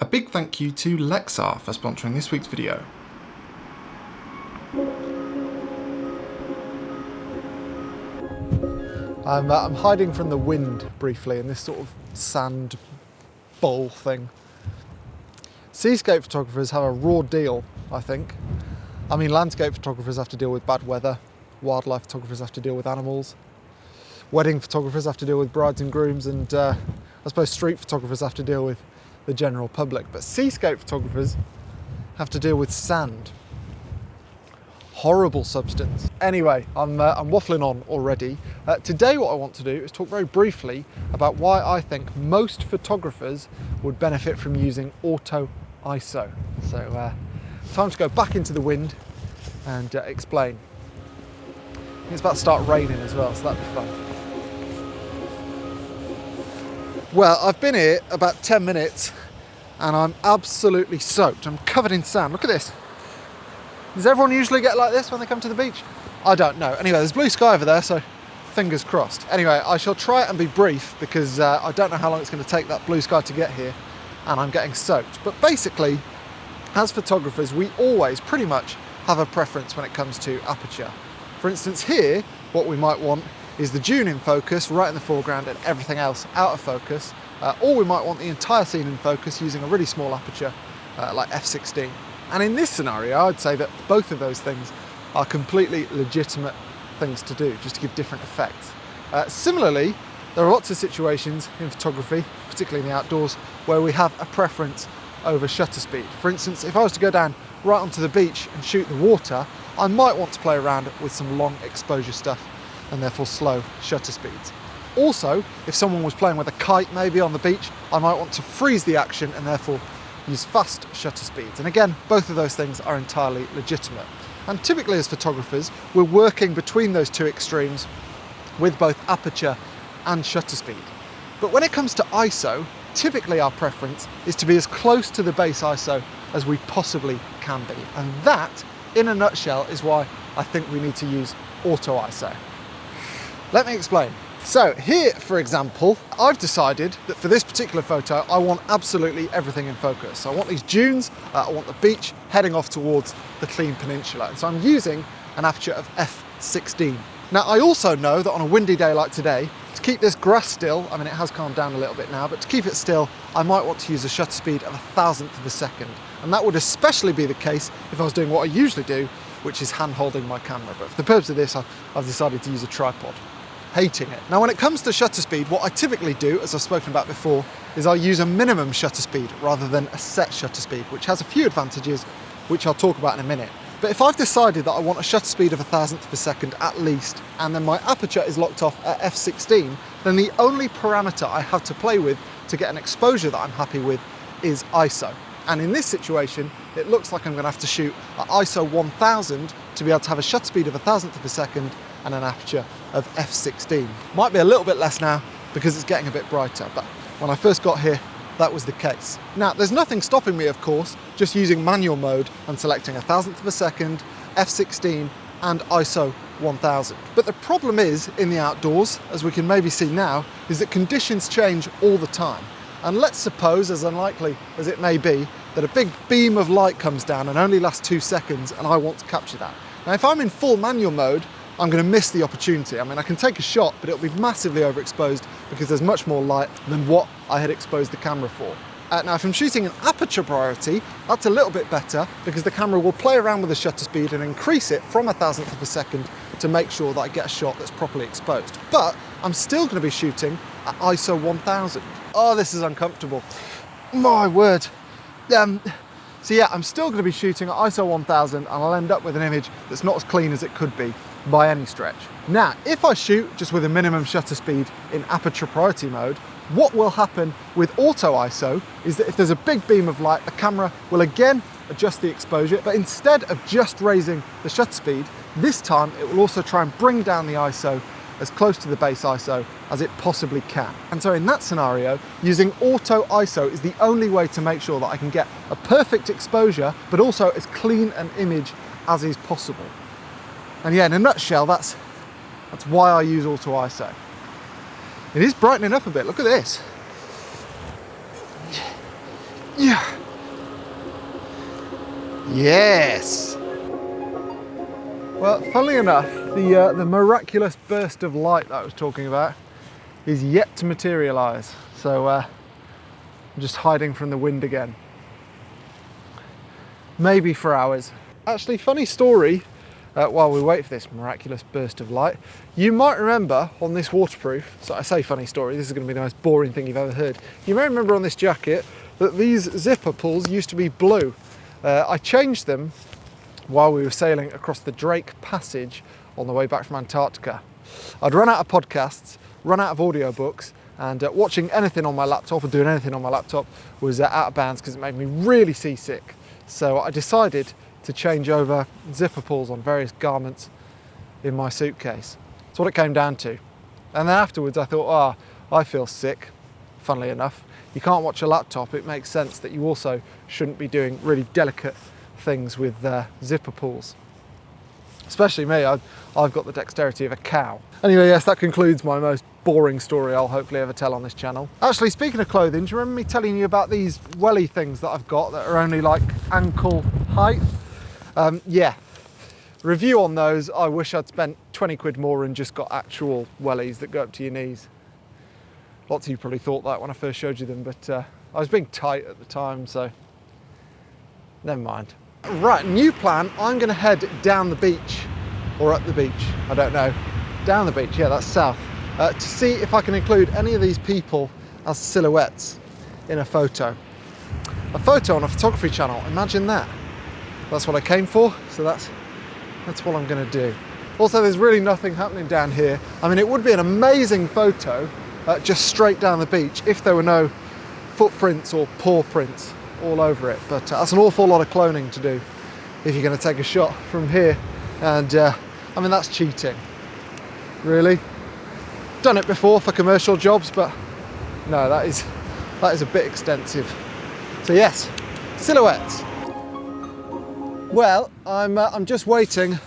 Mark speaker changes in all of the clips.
Speaker 1: A big thank you to Lexar for sponsoring this week's video.
Speaker 2: I'm hiding from the wind briefly in this sort of sand bowl thing. Seascape photographers have a raw deal, I think. I mean, landscape photographers have to deal with bad weather, wildlife photographers have to deal with animals, wedding photographers have to deal with brides and grooms, and I suppose street photographers have to deal with the general public. But seascape photographers have to deal with sand. Horrible substance. Anyway, I'm waffling on already. Today what I want to do is talk very briefly about why I think most photographers would benefit from using auto ISO. So time to go back into the wind and explain. It's about to start raining as well, so that'd be fun. Well, I've been here about 10 minutes and I'm absolutely soaked. I'm covered in sand. Look at this. Does everyone usually get like this when they come to the beach? I don't know. Anyway, there's blue sky over there, so fingers crossed. Anyway, I shall try and be brief because I don't know how long it's going to take that blue sky to get here and I'm getting soaked. But basically, as photographers, we always pretty much have a preference when it comes to aperture. For instance, here, what we might want is the dune in focus right in the foreground and everything else out of focus. Or we might want the entire scene in focus using a really small aperture like f/16. And in this scenario, I'd say that both of those things are completely legitimate things to do, just to give different effects. Similarly, there are lots of situations in photography, particularly in the outdoors, where we have a preference over shutter speed. For instance, if I was to go down right onto the beach and shoot the water, I might want to play around with some long exposure stuff and therefore slow shutter speeds. Also, if someone was playing with a kite maybe on the beach, I might want to freeze the action and therefore use fast shutter speeds. And again, both of those things are entirely legitimate. And typically as photographers, we're working between those two extremes with both aperture and shutter speed. But when it comes to ISO, typically our preference is to be as close to the base ISO as we possibly can be. And that, in a nutshell, is why I think we need to use auto ISO. Let me explain. So here, for example, I've decided that for this particular photo, I want absolutely everything in focus. I want these dunes, I want the beach heading off towards the clean peninsula. And so I'm using an aperture of f/16. Now, I also know that on a windy day like today, to keep this grass still, I mean, it has calmed down a little bit now, but to keep it still, I might want to use a shutter speed of 1,000th of a second. And that would especially be the case if I was doing what I usually do, which is hand-holding my camera. But for the purpose of this, I've decided to use a tripod. Hating it. Now, when it comes to shutter speed, what I typically do, as I've spoken about before, is I use a minimum shutter speed rather than a set shutter speed, which has a few advantages, which I'll talk about in a minute. But if I've decided that I want a shutter speed of 1,000th of a second at least, and then my aperture is locked off at f/16, then the only parameter I have to play with to get an exposure that I'm happy with is ISO. And in this situation, it looks like I'm going to have to shoot at ISO 1000 to be able to have a shutter speed of 1,000th of a second and an aperture of f/16. Might be a little bit less now because it's getting a bit brighter, but when I first got here, that was the case. Now, there's nothing stopping me, of course, just using manual mode and selecting 1,000th of a second, f/16 and ISO 1000. But the problem is, in the outdoors, as we can maybe see now, is that conditions change all the time. And let's suppose, as unlikely as it may be, that a big beam of light comes down and only lasts 2 seconds and I want to capture that. Now, if I'm in full manual mode, I'm going to miss the opportunity. I mean, I can take a shot, but it'll be massively overexposed because there's much more light than what I had exposed the camera for. Now, if I'm shooting an aperture priority, that's a little bit better because the camera will play around with the shutter speed and increase it from 1,000th of a second to make sure that I get a shot that's properly exposed. But I'm still going to be shooting at ISO 1000. Oh, this is uncomfortable. My word. So yeah, I'm still going to be shooting at ISO 1000 and I'll end up with an image that's not as clean as it could be by any stretch. Now, if I shoot just with a minimum shutter speed in aperture priority mode, what will happen with auto ISO is that if there's a big beam of light, the camera will again adjust the exposure, but instead of just raising the shutter speed, this time it will also try and bring down the ISO as close to the base ISO as it possibly can. And so in that scenario, using auto ISO is the only way to make sure that I can get a perfect exposure, but also as clean an image as is possible. And yeah, in a nutshell, that's why I use auto ISO. It is brightening up a bit, look at this. Yeah. Yes. Well, funnily enough, the miraculous burst of light that I was talking about is yet to materialise. So I'm just hiding from the wind again. Maybe for hours. Actually, funny story, while we wait for this miraculous burst of light, you might remember on this waterproof, so I say funny story, this is going to be the most boring thing you've ever heard. You may remember on this jacket that these zipper pulls used to be blue. I changed them while we were sailing across the Drake Passage on the way back from Antarctica. I'd run out of podcasts, run out of audiobooks, and watching anything on my laptop or doing anything on my laptop was out of bounds because it made me really seasick. So I decided to change over zipper pulls on various garments in my suitcase. That's what it came down to. And then afterwards I thought, I feel sick, funnily enough. You can't watch a laptop, it makes sense that you also shouldn't be doing really delicate things with zipper pulls. Especially me, I've got the dexterity of a cow. Anyway, yes, that concludes my most boring story I'll hopefully ever tell on this channel. Actually, speaking of clothing, do you remember me telling you about these welly things that I've got that are only like ankle height? Yeah, review on those. I wish I'd spent 20 quid more and just got actual wellies that go up to your knees. Lots of you probably thought that when I first showed you them, but I was being tight at the time, so never mind. Right, new plan. I'm going to head down the beach, or up the beach, I don't know. Down the beach, yeah, that's south, to see if I can include any of these people as silhouettes in a photo. A photo on a photography channel, imagine that. That's what I came for, so that's what I'm going to do. Also, there's really nothing happening down here. I mean, it would be an amazing photo just straight down the beach if there were no footprints or paw prints all over it, but that's an awful lot of cloning to do if you're going to take a shot from here, and I mean, that's cheating, really. Done it before for commercial jobs, but no, that is a bit extensive. So yes, silhouettes. Well, I'm just waiting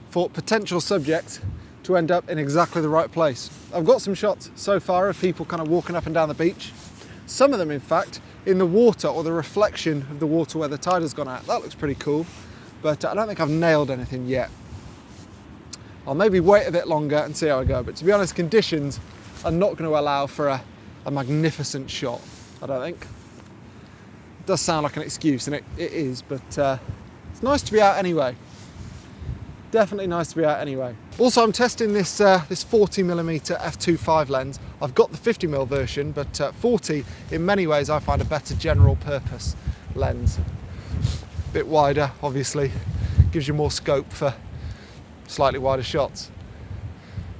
Speaker 2: for potential subjects to end up in exactly the right place. I've got some shots so far of people kind of walking up and down the beach. Some of them, in fact, in the water or the reflection of the water where the tide has gone out. That looks pretty cool, but I don't think I've nailed anything yet. I'll maybe wait a bit longer and see how I go, but to be honest, conditions are not going to allow for a magnificent shot, I don't think. It does sound like an excuse, and it is, but it's nice to be out anyway. Definitely nice to be out anyway. Also, I'm testing this 40mm f2.5 lens. I've got the 50mm version, but 40, in many ways, I find a better general purpose lens. A bit wider, obviously, gives you more scope for slightly wider shots.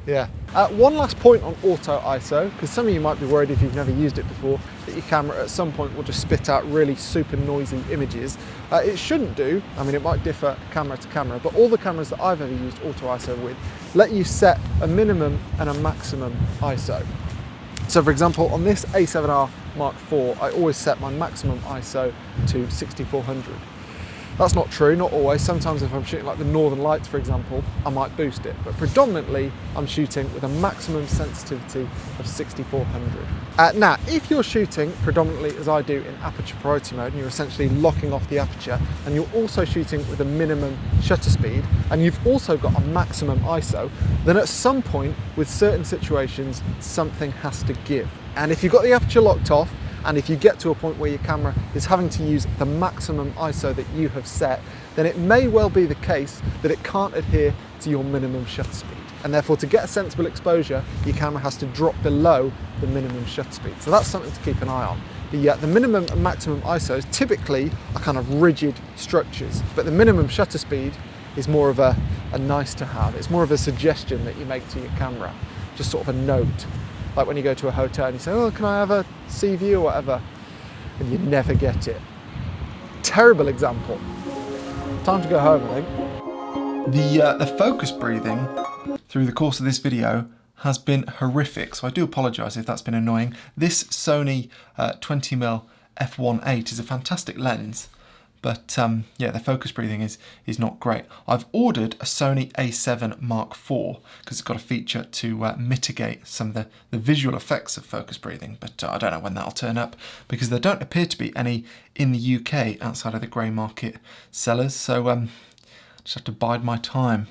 Speaker 2: Yeah. One last point on auto ISO, because some of you might be worried if you've never used it before that your camera at some point will just spit out really super noisy images. It shouldn't do. I mean, it might differ camera to camera, but all the cameras that I've ever used auto ISO with let you set a minimum and a maximum ISO. So for example, on this A7R Mark IV, I always set my maximum ISO to 6400. That's not true, not always. Sometimes if I'm shooting like the Northern Lights, for example, I might boost it. But predominantly, I'm shooting with a maximum sensitivity of 6400. Now, if you're shooting predominantly as I do in aperture priority mode, and you're essentially locking off the aperture, and you're also shooting with a minimum shutter speed, and you've also got a maximum ISO, then at some point, with certain situations, something has to give. And if you've got the aperture locked off, and if you get to a point where your camera is having to use the maximum ISO that you have set, then it may well be the case that it can't adhere to your minimum shutter speed. And therefore, to get a sensible exposure, your camera has to drop below the minimum shutter speed. So that's something to keep an eye on. The minimum and maximum ISOs typically are kind of rigid structures, but the minimum shutter speed is more of a nice to have. It's more of a suggestion that you make to your camera, just sort of a note. Like when you go to a hotel and you say, oh, can I have a sea view or whatever? And you never get it. Terrible example. Time to go home, I think.
Speaker 1: The focus breathing through the course of this video has been horrific, so I do apologise if that's been annoying. This Sony 20mm f1.8 is a fantastic lens, but yeah, the focus breathing is not great. I've ordered a Sony A7 Mark IV because it's got a feature to mitigate some of the visual effects of focus breathing, but I don't know when that'll turn up because there don't appear to be any in the UK outside of the grey market sellers, so just have to bide my time.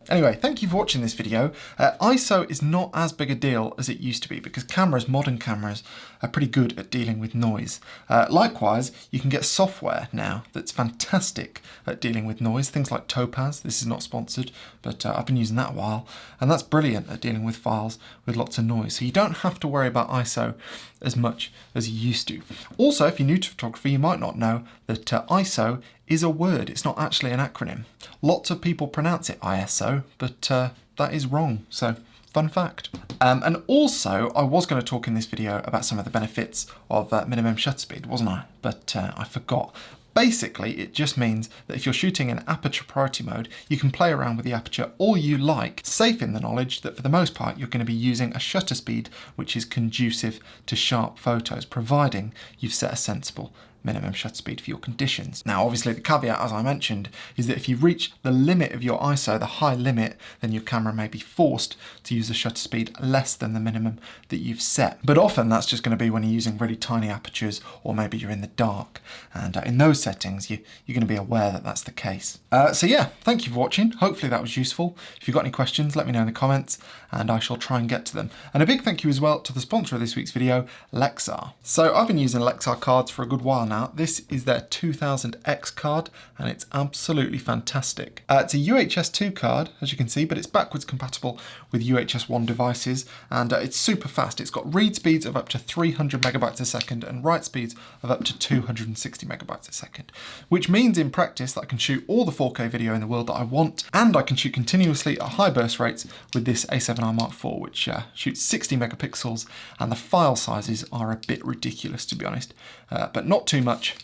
Speaker 1: Anyway, thank you for watching this video. ISO is not as big a deal as it used to be because modern cameras, are pretty good at dealing with noise. Likewise, you can get software now that's fantastic at dealing with noise. Things like Topaz, this is not sponsored, but I've been using that a while, and that's brilliant at dealing with files with lots of noise. So you don't have to worry about ISO as much as you used to. Also, if you're new to photography, you might not know that ISO is a word. It's not actually an acronym. Lots of people pronounce it ISO, but that is wrong. So, fun fact. And also, I was going to talk in this video about some of the benefits of minimum shutter speed, wasn't I? But I forgot. Basically, it just means that if you're shooting in aperture priority mode, you can play around with the aperture all you like, safe in the knowledge that for the most part, you're going to be using a shutter speed which is conducive to sharp photos, providing you've set a sensible minimum shutter speed for your conditions. Now, obviously the caveat, as I mentioned, is that if you reach the limit of your ISO, the high limit, then your camera may be forced to use a shutter speed less than the minimum that you've set. But often that's just going to be when you're using really tiny apertures, or maybe you're in the dark. And in those settings, you're going to be aware that that's the case. So yeah, thank you for watching. Hopefully that was useful. If you've got any questions, let me know in the comments and I shall try and get to them. And a big thank you as well to the sponsor of this week's video, Lexar. So I've been using Lexar cards for a good while now. This is their 2000X card and it's absolutely fantastic. It's a UHS-2 card, as you can see, but it's backwards compatible with UHS-1 devices, and it's super fast. It's got read speeds of up to 300 megabytes a second and write speeds of up to 260 megabytes a second, which means in practice that I can shoot all the 4K video in the world that I want, and I can shoot continuously at high burst rates with this A7R Mark IV, which shoots 60 megapixels, and the file sizes are a bit ridiculous, to be honest, but not too much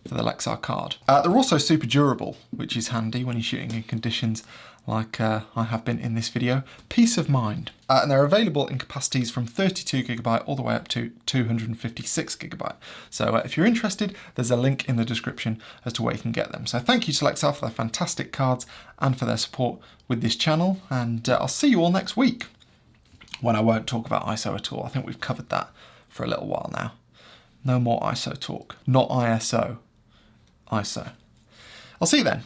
Speaker 1: for the Lexar card. They're also super durable, which is handy when you're shooting in conditions like I have been in this video. Peace of mind. And they're available in capacities from 32GB all the way up to 256GB. So if you're interested, there's a link in the description as to where you can get them. So thank you to Lexar for their fantastic cards and for their support with this channel. And I'll see you all next week, when I won't talk about ISO at all. I think we've covered that for a little while now. No more ISO talk. Not ISO. ISO. I'll see you then.